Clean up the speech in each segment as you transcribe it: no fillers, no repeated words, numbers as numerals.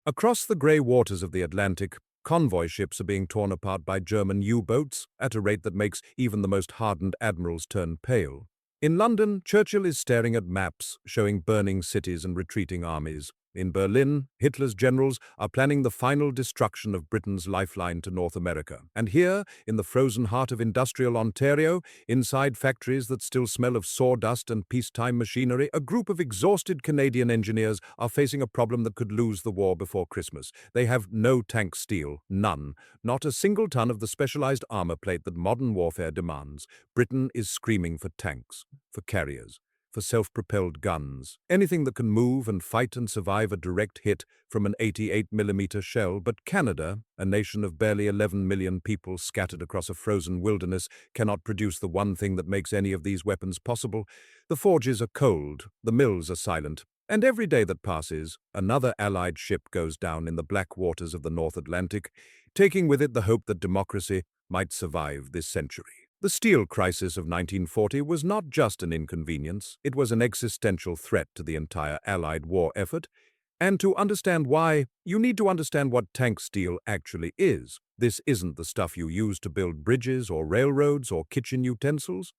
Across the grey waters of the Atlantic, convoy ships are being torn apart by German U-boats at a rate that makes even the most hardened admirals turn pale. In London, Churchill is staring at maps showing burning cities and retreating armies. In Berlin, Hitler's generals are planning the final destruction of Britain's lifeline to North America. And here, in the frozen heart of industrial Ontario, inside factories that still smell of sawdust and peacetime machinery, a group of exhausted Canadian engineers are facing a problem that could lose the war before Christmas. They have no tank steel, none, not a single ton of the specialized armor plate that modern warfare demands. Britain is screaming for tanks, for carriers, for self-propelled guns, anything that can move and fight and survive a direct hit from an 88mm shell. But Canada, a nation of barely 11 million people scattered across a frozen wilderness, cannot produce the one thing that makes any of these weapons possible. The forges are cold, the mills are silent, and every day that passes, another Allied ship goes down in the black waters of the North Atlantic, taking with it the hope that democracy might survive this century. The steel crisis of 1940 was not just an inconvenience, it was an existential threat to the entire Allied war effort. And to understand why, you need to understand what tank steel actually is. This isn't the stuff you use to build bridges or railroads or kitchen utensils.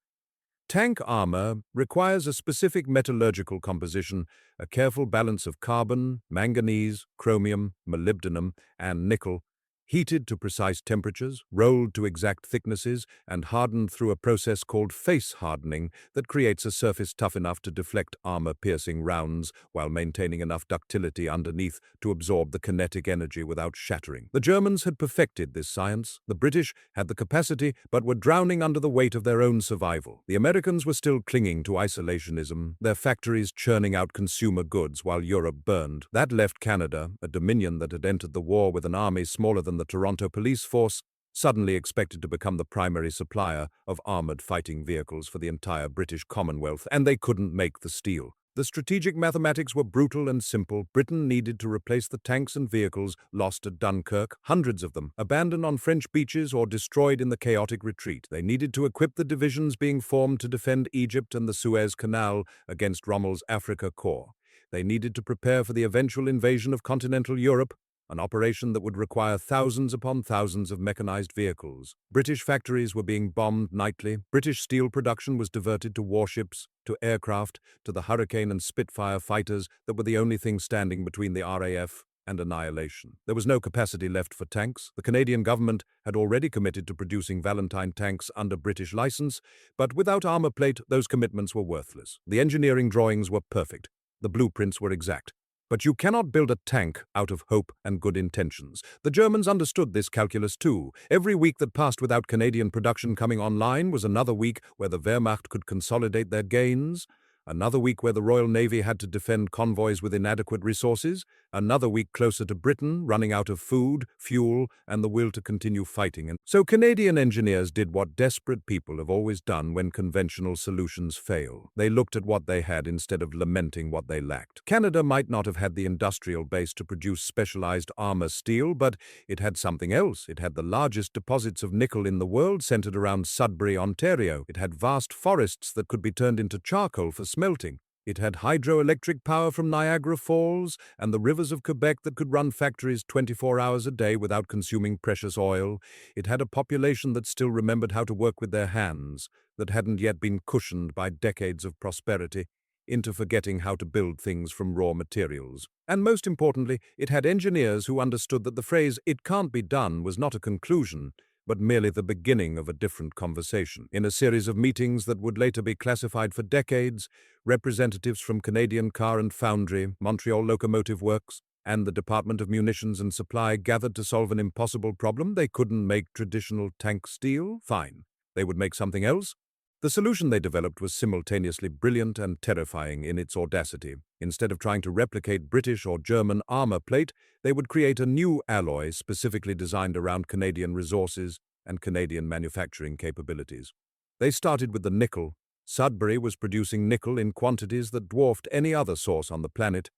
Tank armor requires a specific metallurgical composition, a careful balance of carbon, manganese, chromium, molybdenum, and nickel, heated to precise temperatures, rolled to exact thicknesses, and hardened through a process called face hardening that creates a surface tough enough to deflect armor-piercing rounds while maintaining enough ductility underneath to absorb the kinetic energy without shattering. The Germans had perfected this science. The British had the capacity, but were drowning under the weight of their own survival. The Americans were still clinging to isolationism, their factories churning out consumer goods while Europe burned. That left Canada, a dominion that had entered the war with an army smaller than the Toronto police force, suddenly expected to become the primary supplier of armored fighting vehicles for the entire British Commonwealth, and they couldn't make the steel. The strategic mathematics were brutal and simple. Britain needed to replace the tanks and vehicles lost at Dunkirk, hundreds of them, abandoned on French beaches or destroyed in the chaotic retreat. They needed to equip the divisions being formed to defend Egypt and the Suez Canal against Rommel's Africa Corps. They needed to prepare for the eventual invasion of continental Europe, an operation that would require thousands upon thousands of mechanized vehicles. British factories were being bombed nightly. British steel production was diverted to warships, to aircraft, to the Hurricane and Spitfire fighters that were the only thing standing between the RAF and annihilation. There was no capacity left for tanks. The Canadian government had already committed to producing Valentine tanks under British license, but without armor plate, those commitments were worthless. The engineering drawings were perfect. The blueprints were exact. But you cannot build a tank out of hope and good intentions. The Germans understood this calculus too. Every week that passed without Canadian production coming online was another week where the Wehrmacht could consolidate their gains, another week where the Royal Navy had to defend convoys with inadequate resources, another week closer to Britain, running out of food, fuel, and the will to continue fighting. And so Canadian engineers did what desperate people have always done when conventional solutions fail. They looked at what they had instead of lamenting what they lacked. Canada might not have had the industrial base to produce specialized armor steel, but it had something else. It had the largest deposits of nickel in the world centered around Sudbury, Ontario. It had vast forests that could be turned into charcoal for smelting. It had hydroelectric power from Niagara Falls and the rivers of Quebec that could run factories 24 hours a day without consuming precious oil. It had a population that still remembered how to work with their hands, that hadn't yet been cushioned by decades of prosperity into forgetting how to build things from raw materials. And most importantly, it had engineers who understood that the phrase, "it can't be done," was not a conclusion, but merely the beginning of a different conversation. In a series of meetings that would later be classified for decades, representatives from Canadian Car and Foundry, Montreal Locomotive Works, and the Department of Munitions and Supply gathered to solve an impossible problem. They couldn't make traditional tank steel? Fine. They would make something else? The solution they developed was simultaneously brilliant and terrifying in its audacity. Instead of trying to replicate British or German armor plate, they would create a new alloy specifically designed around Canadian resources and Canadian manufacturing capabilities. They started with the nickel. Sudbury was producing nickel in quantities that dwarfed any other source on the planet,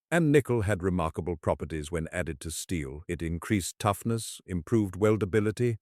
and nickel had remarkable properties when added to steel. It increased toughness, improved weldability,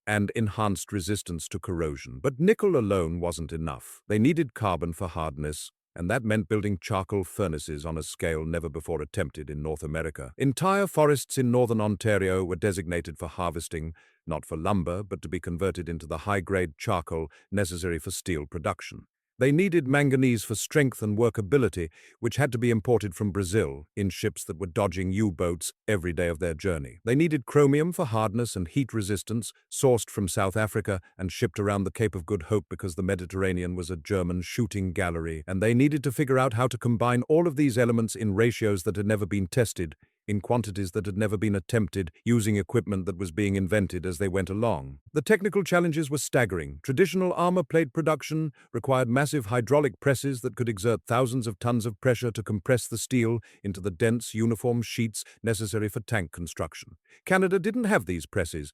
and enhanced resistance to corrosion. But nickel alone wasn't enough. They needed carbon for hardness, and that meant building charcoal furnaces on a scale never before attempted in North America. Entire forests in northern Ontario were designated for harvesting, not for lumber, but to be converted into the high-grade charcoal necessary for steel production. They needed manganese for strength and workability, which had to be imported from Brazil in ships that were dodging U-boats every day of their journey. They needed chromium for hardness and heat resistance, sourced from South Africa and shipped around the Cape of Good Hope because the Mediterranean was a German shooting gallery, and they needed to figure out how to combine all of these elements in ratios that had never been tested, in quantities that had never been attempted, using equipment that was being invented as they went along. The technical challenges were staggering. Traditional armor plate production required massive hydraulic presses that could exert thousands of tons of pressure to compress the steel into the dense, uniform sheets necessary for tank construction. Canada didn't have these presses.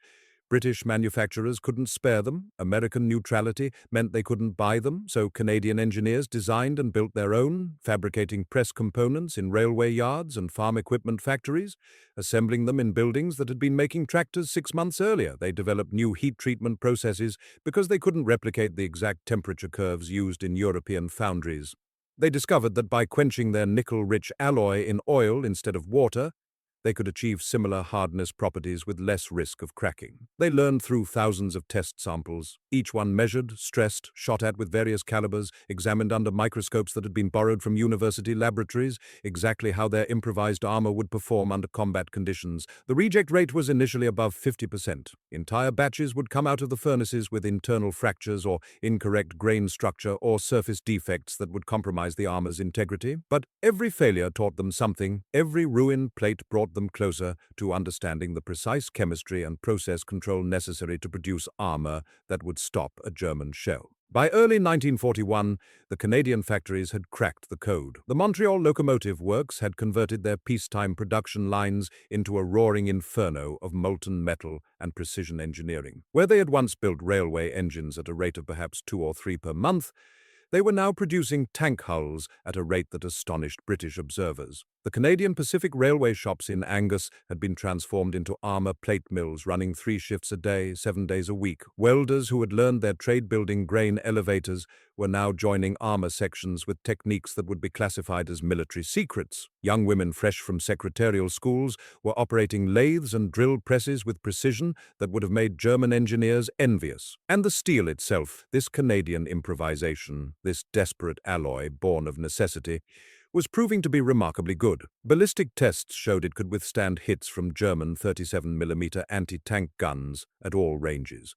British manufacturers couldn't spare them. American neutrality meant they couldn't buy them, so Canadian engineers designed and built their own, fabricating press components in railway yards and farm equipment factories, assembling them in buildings that had been making tractors 6 months earlier. They developed new heat treatment processes because they couldn't replicate the exact temperature curves used in European foundries. They discovered that by quenching their nickel-rich alloy in oil instead of water, they could achieve similar hardness properties with less risk of cracking. They learned through thousands of test samples, each one measured, stressed, shot at with various calibers, examined under microscopes that had been borrowed from university laboratories, exactly how their improvised armor would perform under combat conditions. The reject rate was initially above 50%. Entire batches would come out of the furnaces with internal fractures or incorrect grain structure or surface defects that would compromise the armor's integrity. But every failure taught them something. Every ruined plate brought them closer to understanding the precise chemistry and process control necessary to produce armor that would stop a German shell. By early 1941, the Canadian factories had cracked the code. The Montreal Locomotive Works had converted their peacetime production lines into a roaring inferno of molten metal and precision engineering. Where they had once built railway engines at a rate of perhaps 2 or 3 per month, they were now producing tank hulls at a rate that astonished British observers. The Canadian Pacific Railway shops in Angus had been transformed into armor plate mills running 3 shifts a day, 7 days a week. Welders who had learned their trade building grain elevators were now joining armor sections with techniques that would be classified as military secrets. Young women fresh from secretarial schools were operating lathes and drill presses with precision that would have made German engineers envious. And the steel itself, this Canadian improvisation, this desperate alloy born of necessity, was proving to be remarkably good. Ballistic tests showed it could withstand hits from German 37mm anti-tank guns at all ranges.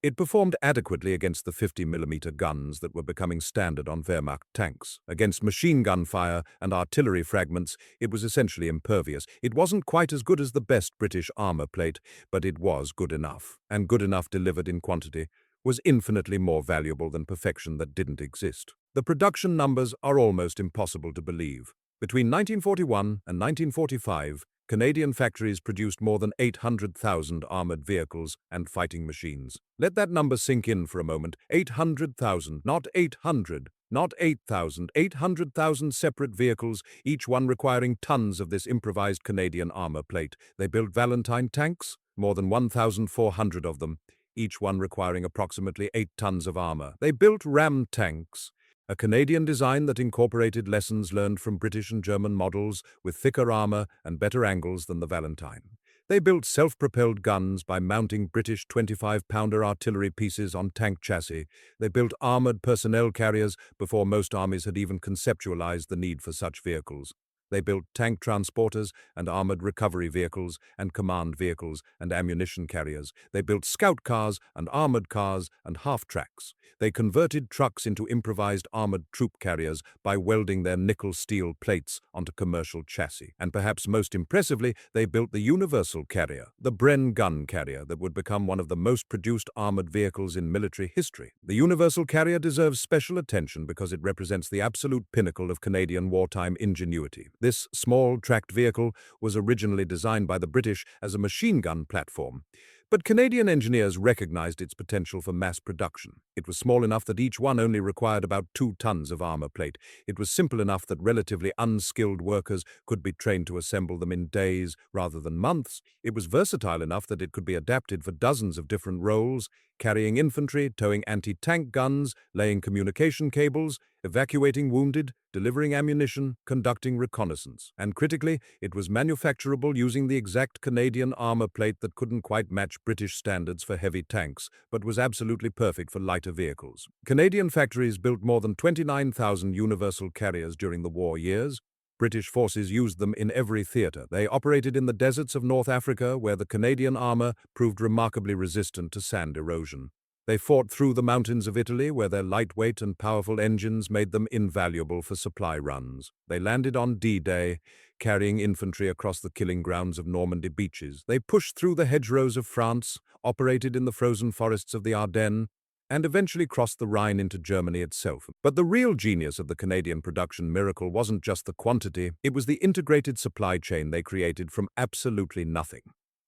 It performed adequately against the 50mm guns that were becoming standard on Wehrmacht tanks. Against machine gun fire and artillery fragments, it was essentially impervious. It wasn't quite as good as the best British armor plate, but it was good enough. And good enough delivered in quantity was infinitely more valuable than perfection that didn't exist. The production numbers are almost impossible to believe. Between 1941 and 1945, Canadian factories produced more than 800,000 armored vehicles and fighting machines. Let that number sink in for a moment. 800,000, not 800, not 8,000, 800,000 separate vehicles, each one requiring tons of this improvised Canadian armor plate. They built Valentine tanks, more than 1,400 of them, each one requiring approximately 8 tons of armor. They built ram tanks, a Canadian design that incorporated lessons learned from British and German models with thicker armor and better angles than the Valentine. They built self-propelled guns by mounting British 25-pounder artillery pieces on tank chassis. They built armored personnel carriers before most armies had even conceptualized the need for such vehicles. They built tank transporters and armored recovery vehicles and command vehicles and ammunition carriers. They built scout cars and armored cars and half-tracks. They converted trucks into improvised armored troop carriers by welding their nickel-steel plates onto commercial chassis. And perhaps most impressively, they built the Universal Carrier, the Bren gun carrier that would become one of the most produced armored vehicles in military history. The Universal Carrier deserves special attention because it represents the absolute pinnacle of Canadian wartime ingenuity. This small, tracked vehicle was originally designed by the British as a machine gun platform. But Canadian engineers recognized its potential for mass production. It was small enough that each one only required about 2 tons of armor plate. It was simple enough that relatively unskilled workers could be trained to assemble them in days rather than months. It was versatile enough that it could be adapted for dozens of different roles, carrying infantry, towing anti-tank guns, laying communication cables, evacuating wounded, delivering ammunition, conducting reconnaissance. And critically, it was manufacturable using the exact Canadian armor plate that couldn't quite match British standards for heavy tanks, but was absolutely perfect for lighter vehicles. Canadian factories built more than 29,000 universal carriers during the war years. British forces used them in every theatre. They operated in the deserts of North Africa, where the Canadian armor proved remarkably resistant to sand erosion. They fought through the mountains of Italy, where their lightweight and powerful engines made them invaluable for supply runs. They landed on D-Day, carrying infantry across the killing grounds of Normandy beaches. They pushed through the hedgerows of France, operated in the frozen forests of the Ardennes, and eventually crossed the Rhine into Germany itself. But the real genius of the Canadian production miracle wasn't just the quantity, it was the integrated supply chain they created from absolutely nothing.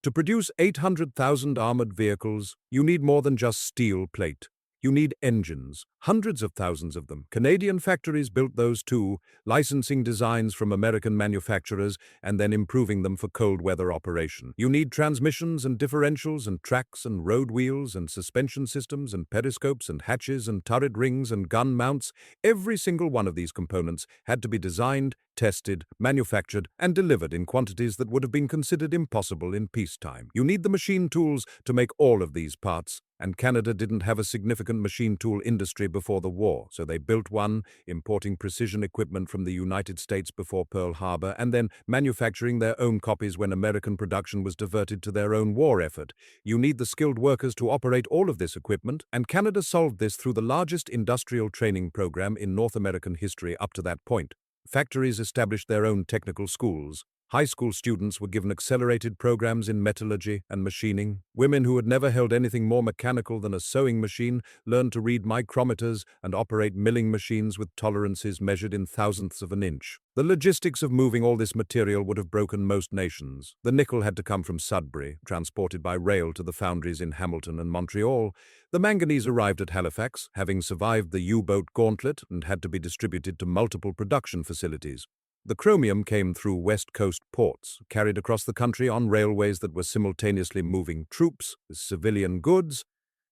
To produce 800,000 armored vehicles, you need more than just steel plate. You need engines, hundreds of thousands of them. Canadian factories built those too, licensing designs from American manufacturers and then improving them for cold weather operation. You need transmissions and differentials and tracks and road wheels and suspension systems and periscopes and hatches and turret rings and gun mounts. Every single one of these components had to be designed, tested, manufactured, and delivered in quantities that would have been considered impossible in peacetime. You need the machine tools to make all of these parts, and Canada didn't have a significant machine tool industry before the war, so they built one, importing precision equipment from the United States before Pearl Harbor, and then manufacturing their own copies when American production was diverted to their own war effort. You need the skilled workers to operate all of this equipment, and Canada solved this through the largest industrial training program in North American history up to that point. Factories established their own technical schools. High school students were given accelerated programs in metallurgy and machining. Women who had never held anything more mechanical than a sewing machine learned to read micrometers and operate milling machines with tolerances measured in thousandths of an inch. The logistics of moving all this material would have broken most nations. The nickel had to come from Sudbury, transported by rail to the foundries in Hamilton and Montreal. The manganese arrived at Halifax, having survived the U-boat gauntlet, and had to be distributed to multiple production facilities. The chromium came through West Coast ports, carried across the country on railways that were simultaneously moving troops, civilian goods,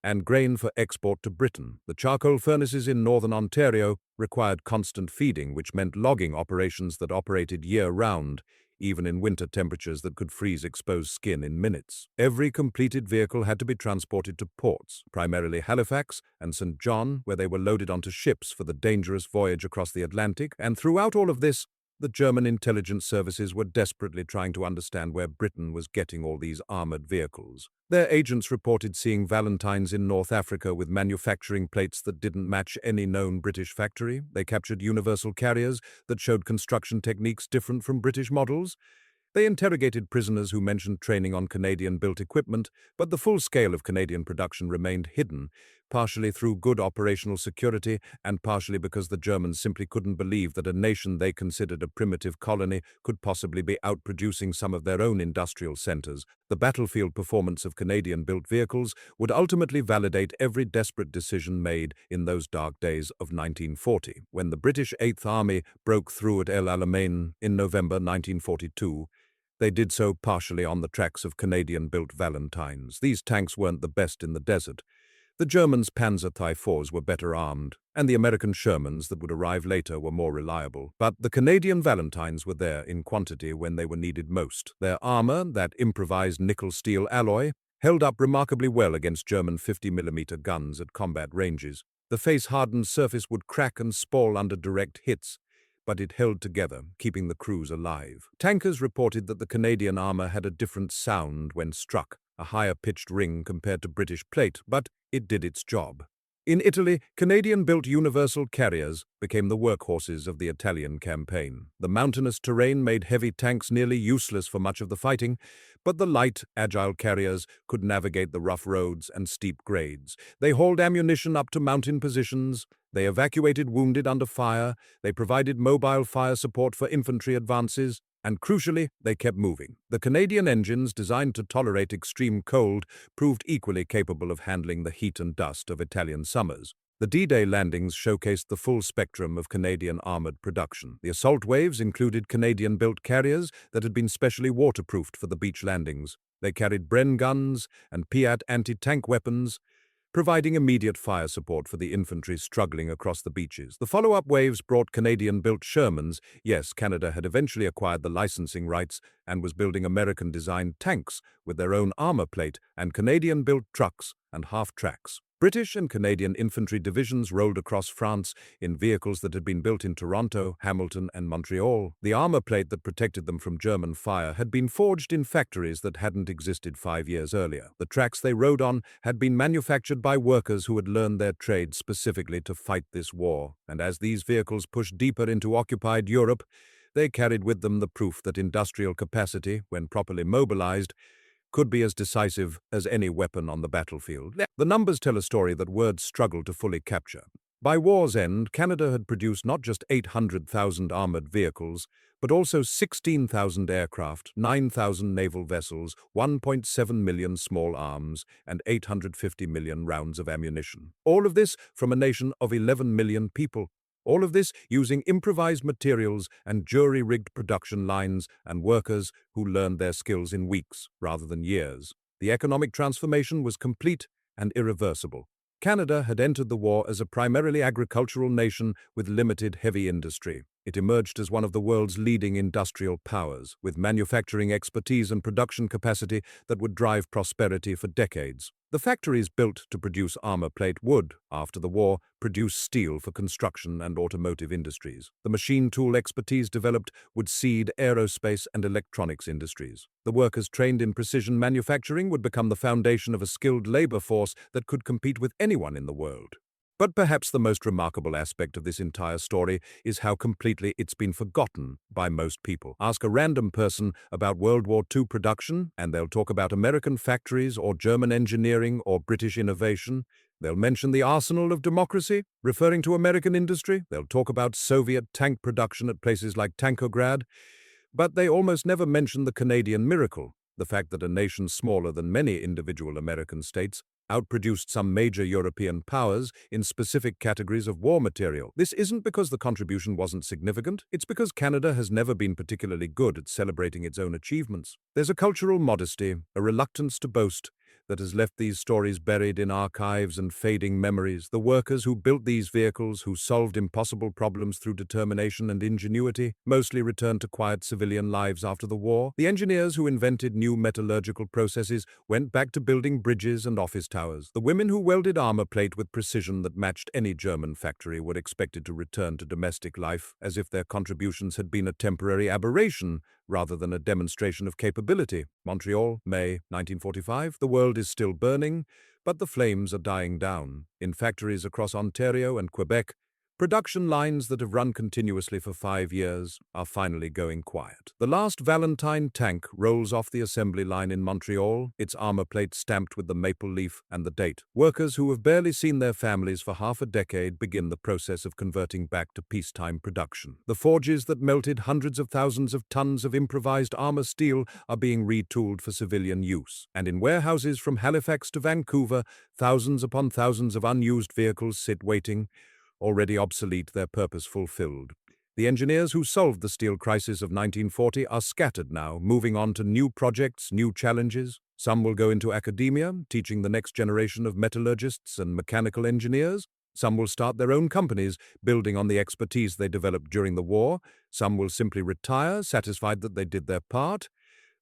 and grain for export to Britain. The charcoal furnaces in northern Ontario required constant feeding, which meant logging operations that operated year-round, even in winter temperatures that could freeze exposed skin in minutes. Every completed vehicle had to be transported to ports, primarily Halifax and St. John, where they were loaded onto ships for the dangerous voyage across the Atlantic, and throughout all of this, the German intelligence services were desperately trying to understand where Britain was getting all these armored vehicles. Their agents reported seeing Valentines in North Africa with manufacturing plates that didn't match any known British factory. They captured universal carriers that showed construction techniques different from British models. They interrogated prisoners who mentioned training on Canadian-built equipment, but the full scale of Canadian production remained hidden, partially through good operational security and partially because the Germans simply couldn't believe that a nation they considered a primitive colony could possibly be outproducing some of their own industrial centers. The battlefield performance of Canadian-built vehicles would ultimately validate every desperate decision made in those dark days of 1940, when the British Eighth Army broke through at El Alamein in November 1942. They did so partially on the tracks of Canadian-built Valentines. These tanks weren't the best in the desert. The Germans' Panzer IV-4s were better armed, and the American Shermans that would arrive later were more reliable. But the Canadian Valentines were there in quantity when they were needed most. Their armor, that improvised nickel-steel alloy, held up remarkably well against German 50mm guns at combat ranges. The face-hardened surface would crack and spall under direct hits, but it held together, keeping the crews alive. Tankers reported that the Canadian armor had a different sound when struck, a higher-pitched ring compared to British plate, but it did its job. In Italy, Canadian-built universal carriers became the workhorses of the Italian campaign. The mountainous terrain made heavy tanks nearly useless for much of the fighting, but the light, agile carriers could navigate the rough roads and steep grades. They hauled ammunition up to mountain positions, they evacuated wounded under fire, they provided mobile fire support for infantry advances, And crucially, they kept moving. The Canadian engines, designed to tolerate extreme cold, proved equally capable of handling the heat and dust of Italian summers. The D-Day landings showcased the full spectrum of Canadian armored production. The assault waves included Canadian-built carriers that had been specially waterproofed for the beach landings. They carried Bren guns and Piat anti-tank weapons, providing immediate fire support for the infantry struggling across the beaches. The follow-up waves brought Canadian-built Shermans. Yes, Canada had eventually acquired the licensing rights and was building American-designed tanks with their own armor plate and Canadian-built trucks and half-tracks. British and Canadian infantry divisions rolled across France in vehicles that had been built in Toronto, Hamilton, and Montreal. The armor plate that protected them from German fire had been forged in factories that hadn't existed 5 years earlier. The tracks they rode on had been manufactured by workers who had learned their trade specifically to fight this war. And as these vehicles pushed deeper into occupied Europe, they carried with them the proof that industrial capacity, when properly mobilized, could be as decisive as any weapon on the battlefield. The numbers tell a story that words struggle to fully capture. By war's end, Canada had produced not just 800,000 armored vehicles, but also 16,000 aircraft, 9,000 naval vessels, 1.7 million small arms, and 850 million rounds of ammunition. All of this from a nation of 11 million people. All of this using improvised materials and jury-rigged production lines and workers who learned their skills in weeks rather than years. The economic transformation was complete and irreversible. Canada had entered the war as a primarily agricultural nation with limited heavy industry. It emerged as one of the world's leading industrial powers, with manufacturing expertise and production capacity that would drive prosperity for decades. The factories built to produce armor plate would, after the war, produce steel for construction and automotive industries. The machine tool expertise developed would seed aerospace and electronics industries. The workers trained in precision manufacturing would become the foundation of a skilled labor force that could compete with anyone in the world. But perhaps the most remarkable aspect of this entire story is how completely it's been forgotten by most people. Ask a random person about World War II production, and they'll talk about American factories or German engineering or British innovation. They'll mention the arsenal of democracy, referring to American industry. They'll talk about Soviet tank production at places like Tankograd. But they almost never mention the Canadian miracle, the fact that a nation smaller than many individual American states outproduced some major European powers in specific categories of war material. This isn't because the contribution wasn't significant, it's because Canada has never been particularly good at celebrating its own achievements. There's a cultural modesty, a reluctance to boast, that has left these stories buried in archives and fading memories. The workers who built these vehicles, who solved impossible problems through determination and ingenuity, mostly returned to quiet civilian lives after the war. The engineers who invented new metallurgical processes went back to building bridges and office towers. The women who welded armor plate with precision that matched any German factory were expected to return to domestic life, as if their contributions had been a temporary aberration rather than a demonstration of capability. Montreal, May 1945. The world is still burning, but the flames are dying down. In factories across Ontario and Quebec, production lines that have run continuously for 5 years are finally going quiet. The last Valentine tank rolls off the assembly line in Montreal, its armor plate stamped with the maple leaf and the date. Workers who have barely seen their families for half a decade begin the process of converting back to peacetime production. The forges that melted hundreds of thousands of tons of improvised armor steel are being retooled for civilian use. And in warehouses from Halifax to Vancouver, thousands upon thousands of unused vehicles sit waiting, already obsolete, their purpose fulfilled. The engineers who solved the steel crisis of 1940 are scattered now, moving on to new projects, new challenges. Some will go into academia, teaching the next generation of metallurgists and mechanical engineers. Some will start their own companies, building on the expertise they developed during the war. Some will simply retire, satisfied that they did their part,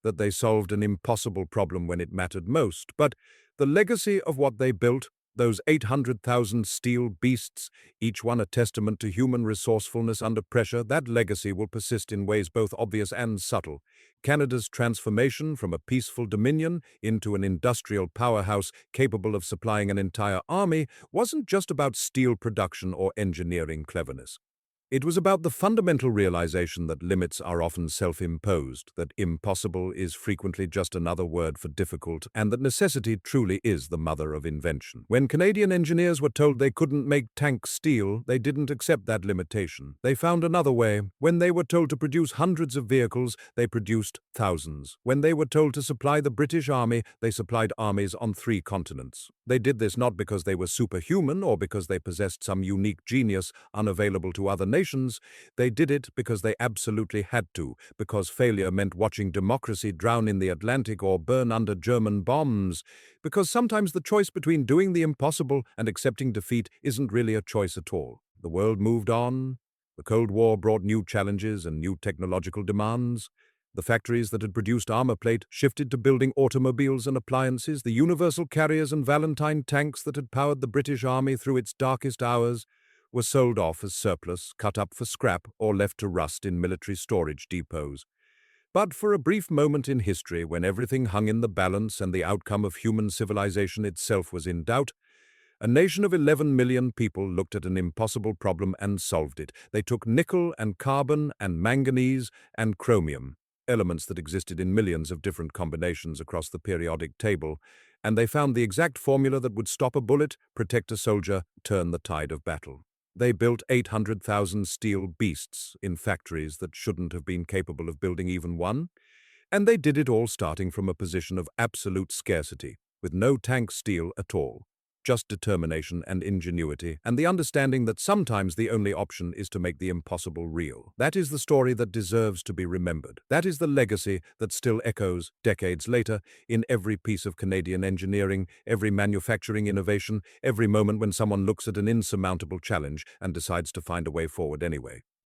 that they solved an impossible problem when it mattered most. But the legacy of what they built, those 800,000 steel beasts, each one a testament to human resourcefulness under pressure, that legacy will persist in ways both obvious and subtle. Canada's transformation from a peaceful dominion into an industrial powerhouse capable of supplying an entire army wasn't just about steel production or engineering cleverness. It was about the fundamental realization that limits are often self-imposed, that impossible is frequently just another word for difficult, and that necessity truly is the mother of invention. When Canadian engineers were told they couldn't make tank steel, they didn't accept that limitation. They found another way. When they were told to produce hundreds of vehicles, they produced thousands. When they were told to supply the British Army, they supplied armies on 3 continents. They did this not because they were superhuman or because they possessed some unique genius unavailable to other nations. They did it because they absolutely had to, because failure meant watching democracy drown in the Atlantic or burn under German bombs, because sometimes the choice between doing the impossible and accepting defeat isn't really a choice at all. The world moved on. The Cold War brought new challenges and new technological demands. The factories that had produced armor plate shifted to building automobiles and appliances. The universal carriers and Valentine tanks that had powered the British Army through its darkest hours were sold off as surplus, cut up for scrap, or left to rust in military storage depots. But for a brief moment in history, when everything hung in the balance and the outcome of human civilization itself was in doubt, a nation of 11 million people looked at an impossible problem and solved it. They took nickel and carbon and manganese and chromium, elements that existed in millions of different combinations across the periodic table, and they found the exact formula that would stop a bullet, protect a soldier, turn the tide of battle. They built 800,000 steel beasts in factories that shouldn't have been capable of building even one, and they did it all starting from a position of absolute scarcity, with no tank steel at all. Just determination and ingenuity, and the understanding that sometimes the only option is to make the impossible real. That is the story that deserves to be remembered. That is the legacy that still echoes, decades later, in every piece of Canadian engineering, every manufacturing innovation, every moment when someone looks at an insurmountable challenge and decides to find a way forward anyway.